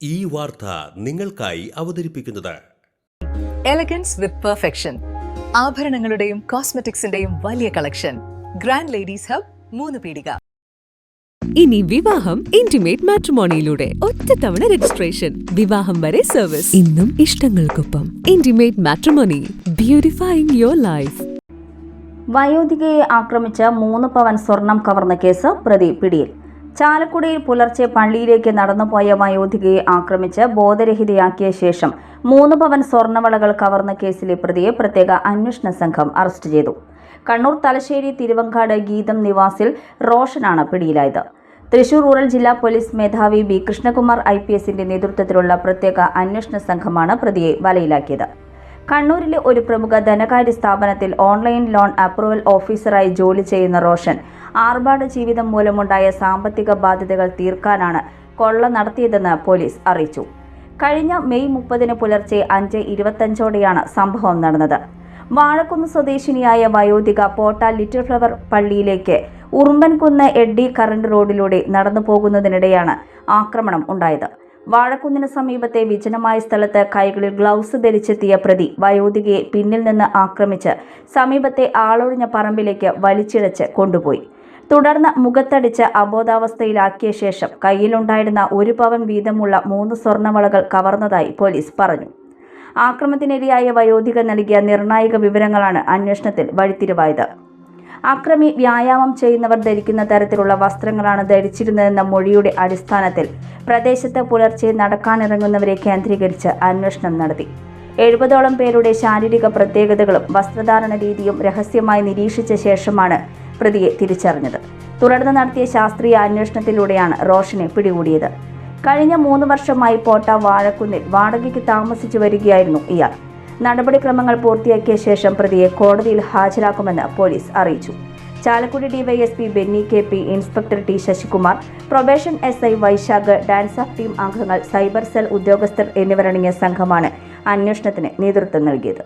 ഈ വാർത്ത നിങ്ങൾക്കായി അവതരിപ്പിക്കുന്നത് എലഗൻസ് വിത്ത് പെർഫെക്ഷൻ. ആഭരണങ്ങളുടെയും കോസ്മെറ്റിക്സിന്റെയും വലിയ കളക്ഷൻ. ഗ്രാൻഡ് ലേഡീസ് ഹബ്, 3 പീടിക. ഇനി വിവാഹം ഇന്റിമേറ്റ് മാട്രിമോണിയിലൂടെ ഒറ്റത്തവണ രജിസ്ട്രേഷൻ, വിവാഹം വരെ സർവീസ്. ഇന്നും ഇഷ്ടങ്ങൾക്കൊപ്പം ഇന്റിമേറ്റ് മാട്രിമോണി, ബ്യൂട്ടിഫൈയിങ് യുവർ ലൈഫ്. വയോധികയെ ആക്രമിച്ച് 3 പവൻ സ്വർണം കവർന്ന കേസ് പ്രതി പിടിയിൽ. ചാലക്കുടിയിൽ പുലർച്ചെ പള്ളിയിലേക്ക് നടന്നുപോയ വയോധികയെ ആക്രമിച്ച് ബോധരഹിതയാക്കിയ ശേഷം 3 പവൻ സ്വർണ്ണവളകൾ കവർന്ന കേസിലെ പ്രതിയെ പ്രത്യേക അന്വേഷണ സംഘം അറസ്റ്റ് ചെയ്തു. കണ്ണൂർ തലശ്ശേരി തിരുവങ്കാട് ഗീതം നിവാസിൽ റോഷനാണ് പിടിയിലായത്. തൃശൂർ റൂറൽ ജില്ലാ പോലീസ് മേധാവി ബി കൃഷ്ണകുമാർ IPSന്റെ നേതൃത്വത്തിലുള്ള പ്രത്യേക അന്വേഷണ സംഘമാണ് പ്രതിയെ വലയിലാക്കിയത്. കണ്ണൂരിലെ ഒരു പ്രമുഖ ധനകാര്യ സ്ഥാപനത്തിൽ ഓൺലൈൻ ലോൺ അപ്രൂവൽ ഓഫീസറായി ജോലി ചെയ്യുന്ന റോഷൻ ആർഭാട ജീവിതം മൂലമുണ്ടായ സാമ്പത്തിക ബാധ്യതകൾ തീർക്കാനാണ് കൊള്ള നടത്തിയതെന്ന് പോലീസ് അറിയിച്ചു. കഴിഞ്ഞ മെയ് 30 പുലർച്ചെ 5:25ഓടെയാണ് സംഭവം നടന്നത്. വാഴക്കുന്ന് സ്വദേശിനിയായ വയോധിക പോട്ട ലിറ്റിൽ ഫ്ലവർ പള്ളിയിലേക്ക് ഉറുമ്പൻകുന്ന് എഡ്ഡി കറന്റ് റോഡിലൂടെ നടന്നു പോകുന്നതിനിടെയാണ് ആക്രമണം ഉണ്ടായത്. വാഴക്കുന്നിന് സമീപത്തെ വിജനമായ സ്ഥലത്ത് കൈകളിൽ ഗ്ലൗസ് ധരിച്ചെത്തിയ പ്രതി വയോധികയെ പിന്നിൽ നിന്ന് ആക്രമിച്ച് സമീപത്തെ ആളൊഴിഞ്ഞ പറമ്പിലേക്ക് വലിച്ചിഴച്ച് കൊണ്ടുപോയി. തുടർന്ന് മുഖത്തടിച്ച് അബോധാവസ്ഥയിലാക്കിയ ശേഷം കയ്യിലുണ്ടായിരുന്ന 1 പവൻ വീതമുള്ള 3 സ്വർണ്ണവളകൾ കവർന്നതായി പോലീസ് പറഞ്ഞു. ആക്രമണത്തിനിരയായ വയോധിക നൽകിയ നിർണായക വിവരങ്ങളാണ് അന്വേഷണത്തിൽ വഴിത്തിരിവായത്. അക്രമി വ്യായാമം ചെയ്യുന്നവർ ധരിക്കുന്ന തരത്തിലുള്ള വസ്ത്രങ്ങളാണ് ധരിച്ചിരുന്നതെന്ന മൊഴിയുടെ അടിസ്ഥാനത്തിൽ പ്രദേശത്ത് പുലർച്ചെ നടക്കാനിറങ്ങുന്നവരെ കേന്ദ്രീകരിച്ച് അന്വേഷണം നടത്തി. 70ഓളം പേരുടെ ശാരീരിക പ്രത്യേകതകളും വസ്ത്രധാരണ രീതിയും രഹസ്യമായി നിരീക്ഷിച്ച ശേഷമാണ് പ്രതിയെ തിരിച്ചറിഞ്ഞത്. തുടർന്ന് നടത്തിയ ശാസ്ത്രീയ അന്വേഷണത്തിലൂടെയാണ് റോഷനെ പിടികൂടിയത്. കഴിഞ്ഞ 3 വർഷമായി പോട്ട വാഴക്കുന്നിൽ വാടകയ്ക്ക് താമസിച്ചു വരികയായിരുന്നു ഇയാൾ. നടപടിക്രമങ്ങൾ പൂർത്തിയാക്കിയ ശേഷം പ്രതിയെ കോടതിയിൽ ഹാജരാക്കുമെന്ന് പോലീസ് അറിയിച്ചു. Chalakudy DYSP Benny KP, inspector T Sasikumar, probation SI Vaisakh, DANSAF team അംഗങ്ങൾ, സൈബർ സെൽ ഉദ്യോഗസ്ഥർ എന്നിവരടങ്ങിയ സംഘമാണ് അന്വേഷണത്തിന് നേതൃത്വം നൽകിയത്.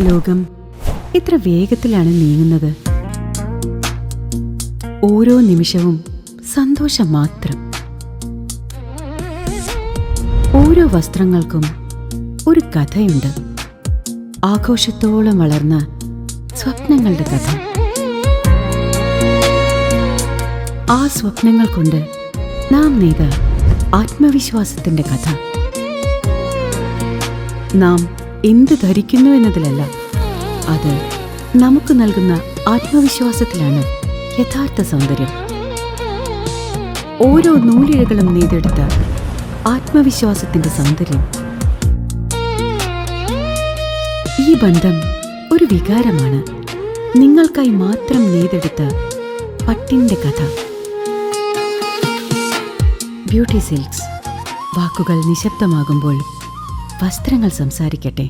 ലോകം ഇത്ര വേഗത്തിലാണ് നീങ്ങുന്നത്. ഓരോ നിമിഷവും സന്തോഷം മാത്രം. ഓരോ വസ്ത്രങ്ങൾക്കും ഒരു കഥയുണ്ട്. ആഘോഷത്തോളം വളർന്ന സ്വപ്നങ്ങളുടെ കഥ. ആ സ്വപ്നങ്ങൾ കൊണ്ട് നാം നെയ്ത ആത്മവിശ്വാസത്തിന്റെ കഥ. നാം എന്ത് ധരിക്കുന്നു എന്നതിലല്ല, അത് നമുക്ക് നൽകുന്ന ആത്മവിശ്വാസത്തിലാണ് യഥാർത്ഥ സൗന്ദര്യം. ഓരോ നൂലിഴകളും നെയ്തെടുത്ത ആത്മവിശ്വാസത്തിന്റെ സൗന്ദര്യം. ഈ ബന്ധം ഒരു വികാരമാണ്. നിങ്ങൾക്കായി മാത്രം നെയ്തെടുത്ത പട്ടിന്റെ കഥ. Beauty silks. വാക്കുകൾ നിശബ്ദമാകുമ്പോൾ വസ്ത്രങ്ങൾ സംസാരിക്കട്ടെ.